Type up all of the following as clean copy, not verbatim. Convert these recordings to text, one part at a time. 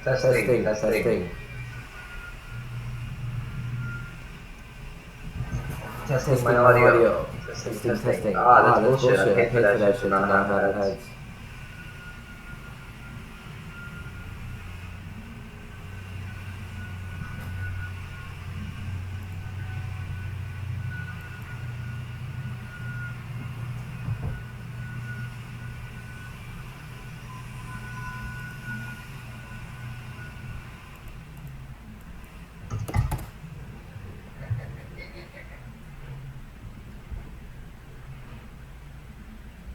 Testing, testing. Testing Testing my audio. Testing, testing. Ah, that's bullshit. I I paid for paid for that that shit shit to to not not have have ads. ads.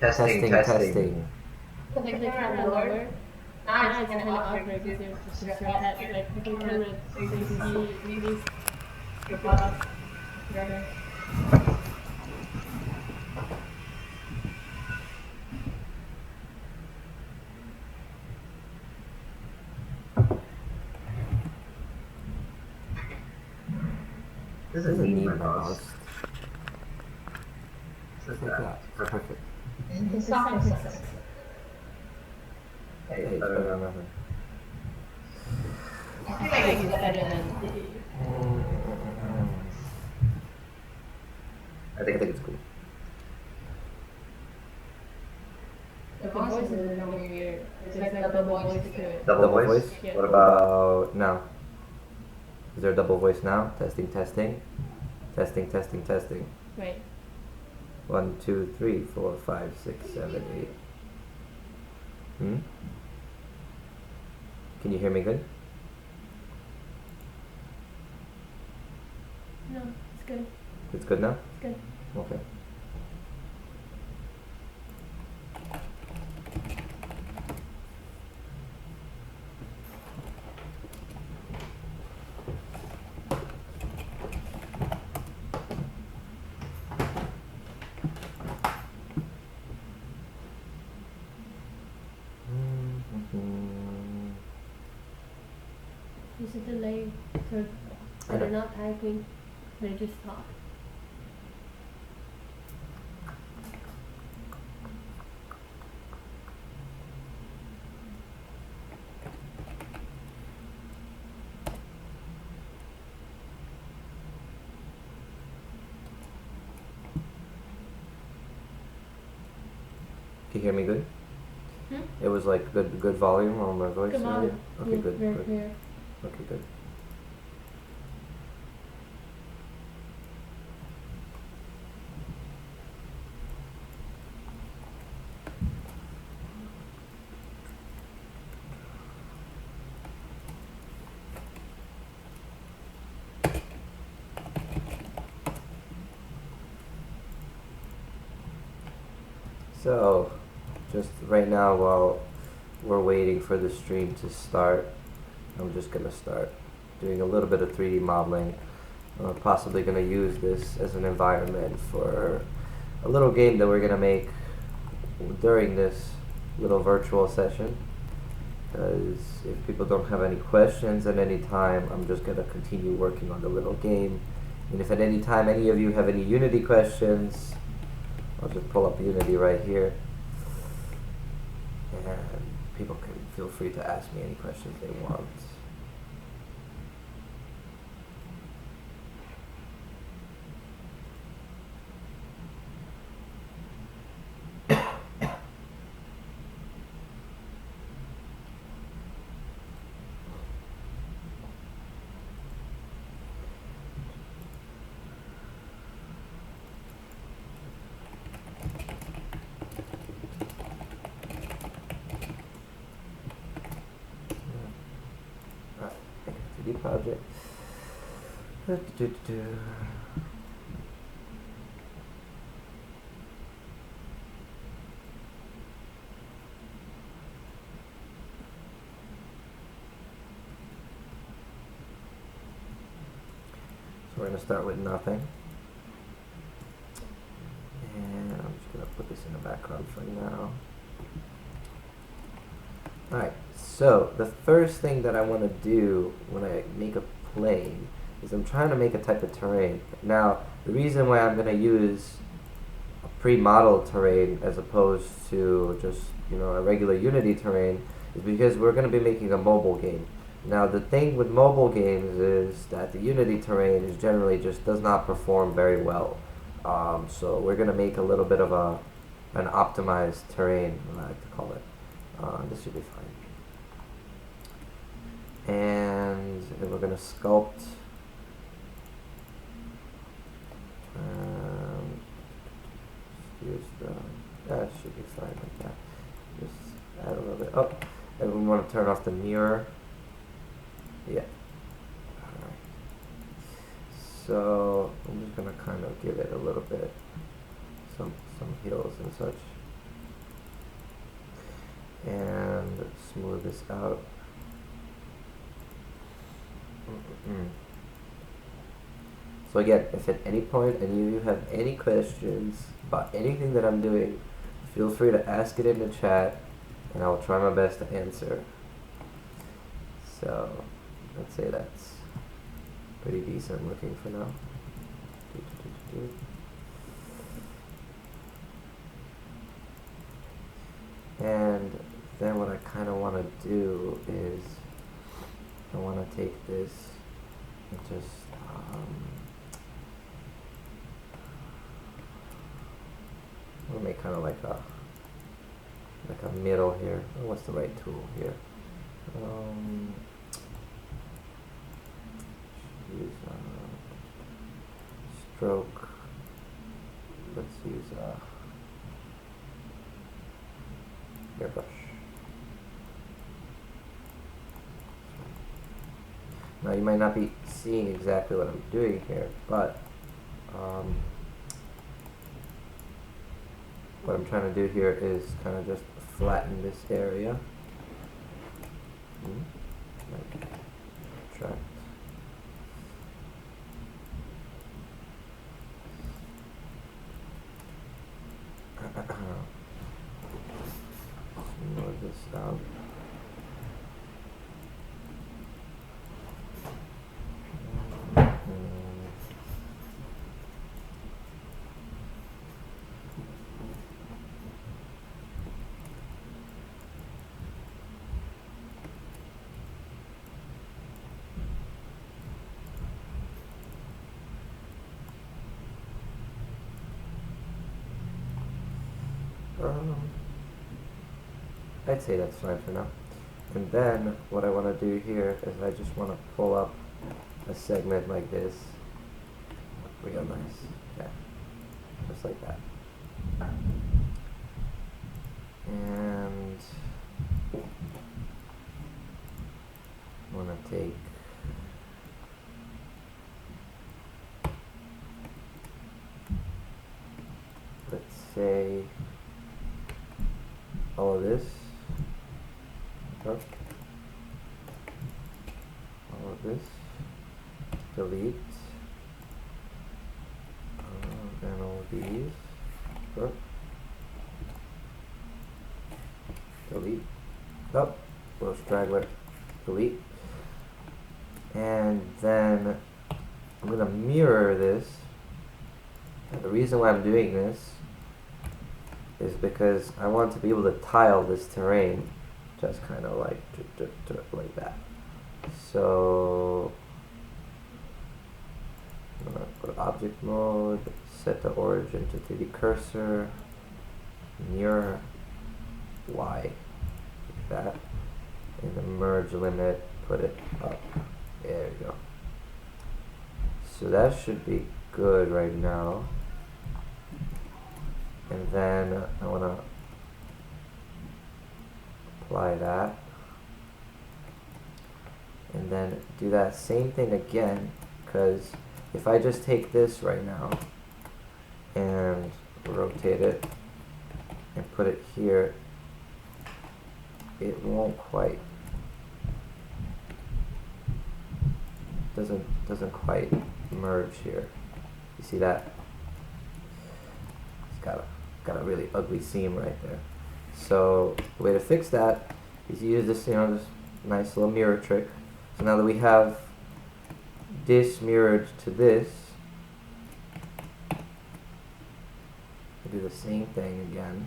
Testing, testing. Put the camera lower. Now it's kind of awkward because you have to shift your head like every 10 minutes so you can see at least your butt. Better. This This is is me, me, my my boss. boss. This is Like that. that. Perfect. The softness of it. Hey, Hey, it's better better than than nothing. nothing. I feel like it's better than I I think think it's cool. the voice is a little weird. It's like a double voice to it. double voice. Yeah. What about? now? Is there a double voice now? Testing, testing. Testing, testing, testing. Wait. 1, 2, 3, 4, 5, 6, 7, 8. Can you hear me good? No, it's good. It's good now? It's good. Okay. There's a delay so they're not typing, they just talk. Can you hear me good? It was like good volume on my voice. Good volume. Okay, Yeah, good. very Good. clear. Okay, good. So, just right now while we're waiting for the stream to start, I'm just going to start doing a little bit of 3D modeling. Possibly going to use this as an environment for a little game that we're going to make during this little virtual session. Because if people don't have any questions at any time, I'm just going to continue working on the little game. And if at any time any of you have any Unity questions, I'll just pull up Unity right here, and people can feel free to ask me any questions they want. Project. So we're going to start with nothing. And I'm just going to put this in the background for now. Alright, so the first thing that I want to do when I make a plane is I'm trying to make a type of terrain. Now, the reason why I'm going to use a pre-modeled terrain as opposed to just, a regular Unity terrain is because we're going to be making a mobile game. Now the thing with mobile games is that the Unity terrain is generally just does not perform very well. So we're gonna make a little bit of an optimized terrain, I like to call it. This should be fine. And then we're gonna sculpt. Use that should be fine like that. Just add a little bit. Oh, and we want to turn off the mirror. Yeah. Alright. So I'm just gonna kind of give it a little bit some hills and such. And smooth this out. So again, if at any point any of you have any questions about anything that I'm doing, feel free to ask it in the chat and I'll try my best to answer. So let's say that's pretty decent looking for now. And then what I kind of want to do is I want to take this and just we'll make kind of like a middle here. Oh, what's the right tool here? Use stroke. Let's use airbrush. Now you might not be seeing exactly what I'm doing here, but what I'm trying to do here is kind of just flatten this area. Like track. Smooth this out. I'd say that's fine for now. And then what I want to do here is I just want to pull up a segment like this. Real nice. Yeah. Just like that. And I want to take let's say all of this. All of this, delete, and all of these, delete, oh, little straggler, delete, and then I'm going to mirror this. And the reason why I'm doing this is because I want to be able to tile this terrain just kind of like like that. So I'm gonna go to object mode, set the origin to 3D cursor, mirror Y, like that, and the merge limit, put it up. There we go. So that should be good right now. And then I want to apply that, and then do that same thing again, because if I just take this right now and rotate it and put it here, it won't quite doesn't quite merge here. You see that? It's got a really ugly seam right there. So the way to fix that is use this, this nice little mirror trick. So now that we have this mirrored to this, we do the same thing again.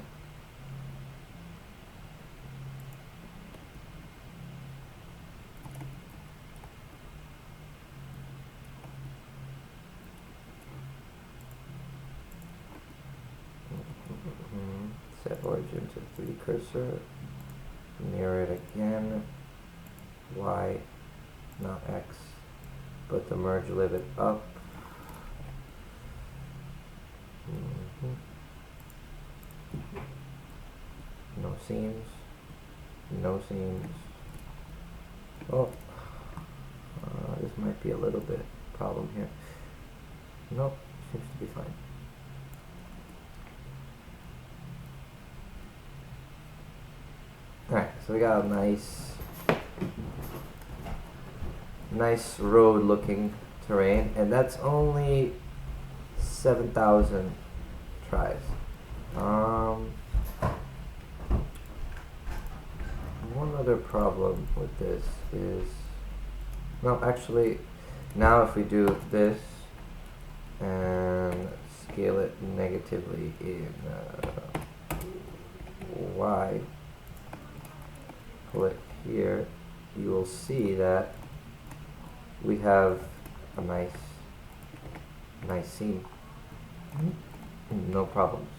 set origin to 3D cursor, mirror it again, Y, not X, put the merge limit up. No seams, no seams. Oh, this might be a little bit problem here. Nope, seems to be fine. Alright, so we got a nice road looking terrain, and that's only 7,000 tries. One other problem with this is, no, actually, now if we do this and scale it negatively in Y, pull it here, you will see that we have a nice seam. No problems.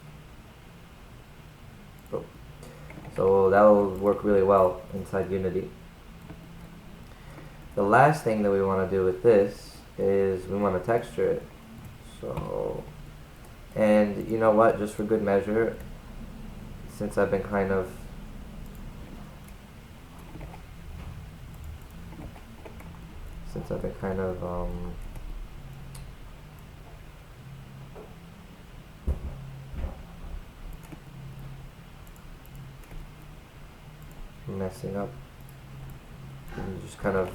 So that will work really well inside Unity. The last thing that we want to do with this is we want to texture it. So, and you know what, just for good measure, since I've been kind of messing up and just kind of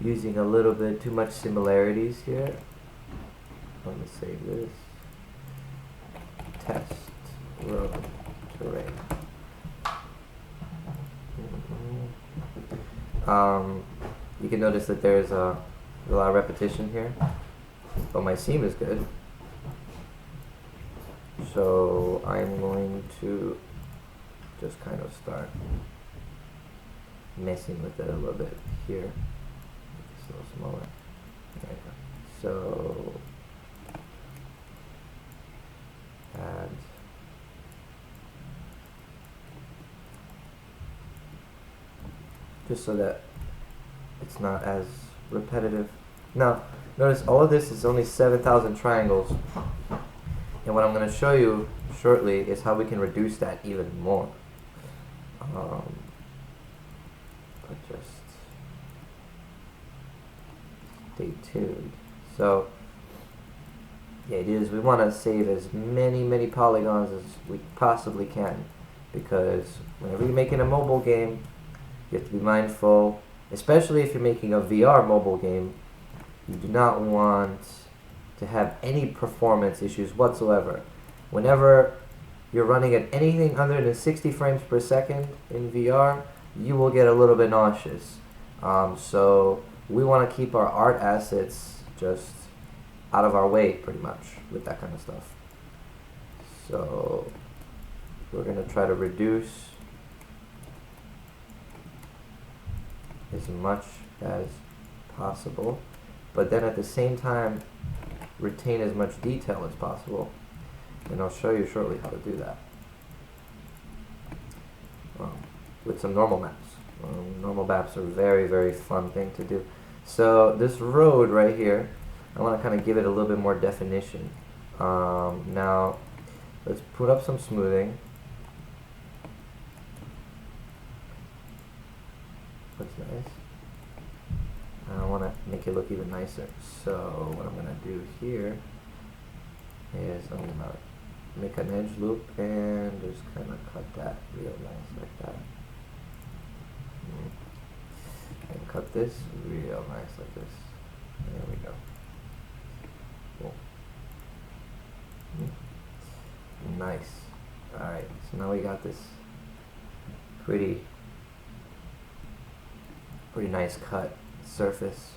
using a little bit too much similarities here. Let me save this. Test road terrain. You can notice that there's a lot of repetition here, but my seam is good. So I'm going to just kind of start messing with it a little bit here. It's a little smaller. There you go. So add just so that it's not as repetitive. Now, notice all of this is only 7,000 triangles, and what I'm going to show you shortly is how we can reduce that even more. But just stay tuned. So the idea is we want to save as many polygons as we possibly can, because whenever you're making a mobile game, you have to be mindful, especially if you're making a VR mobile game, you do not want to have any performance issues whatsoever. Whenever you're running at anything other than 60 frames per second in VR, you will get a little bit nauseous. So we want to keep our art assets just out of our way pretty much with that kind of stuff. So we're going to try to reduce as much as possible, but then at the same time retain as much detail as possible, and I'll show you shortly how to do that with some normal maps. Normal maps are a very fun thing to do. So this road right here, I want to kind of give it a little bit more definition. Now let's put up some smoothing. Looks nice. I want to make it look even nicer. So what I'm going to do here is I'm going to make an edge loop and just kind of cut that real nice like that. And cut this real nice like this. There we go. Cool. Nice. Alright, so now we got this pretty nice cut surface.